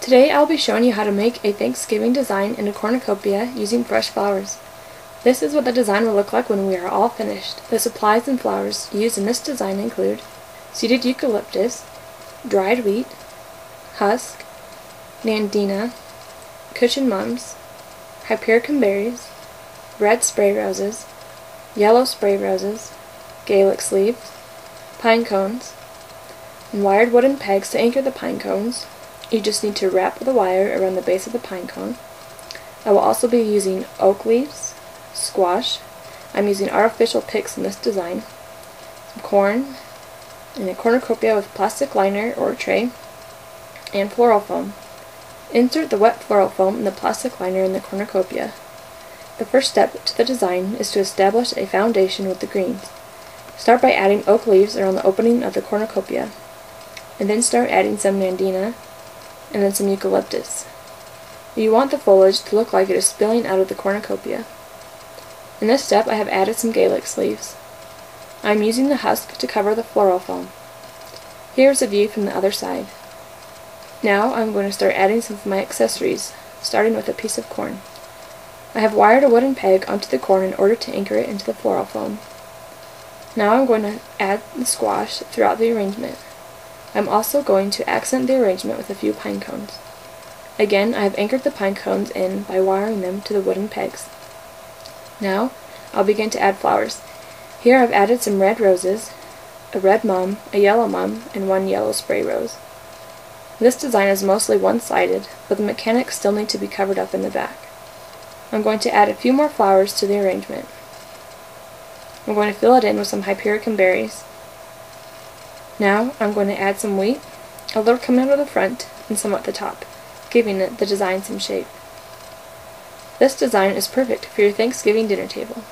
Today I'll be showing you how to make a Thanksgiving design in a cornucopia using fresh flowers. This is what the design will look like when we are all finished. The supplies and flowers used in this design include seeded eucalyptus, dried wheat, husk, nandina, cushion mums, hypericum berries, red spray roses, yellow spray roses, Gaelic sleeves, pine cones, and wired wooden pegs to anchor the pine cones. You just need to wrap the wire around the base of the pine cone. I will also be using oak leaves, squash, I'm using artificial picks in this design, some corn, and a cornucopia with plastic liner or tray, and floral foam. Insert the wet floral foam in the plastic liner in the cornucopia. The first step to the design is to establish a foundation with the greens. Start by adding oak leaves around the opening of the cornucopia, and then start adding some nandina, and then some eucalyptus. You want the foliage to look like it is spilling out of the cornucopia. In this step I have added some Gaelic sleeves. I am using the husk to cover the floral foam. Here is a view from the other side. Now I am going to start adding some of my accessories, starting with a piece of corn. I have wired a wooden peg onto the corn in order to anchor it into the floral foam. Now I'm going to add the squash throughout the arrangement. I'm also going to accent the arrangement with a few pine cones. Again, I have anchored the pine cones in by wiring them to the wooden pegs. Now, I'll begin to add flowers. Here I've added some red roses, a red mum, a yellow mum, and one yellow spray rose. This design is mostly one-sided, but the mechanics still need to be covered up in the back. I'm going to add a few more flowers to the arrangement. I'm going to fill it in with some hypericum berries. Now I'm going to add some wheat, a little coming out of the front and some at the top, giving the design some shape. This design is perfect for your Thanksgiving dinner table.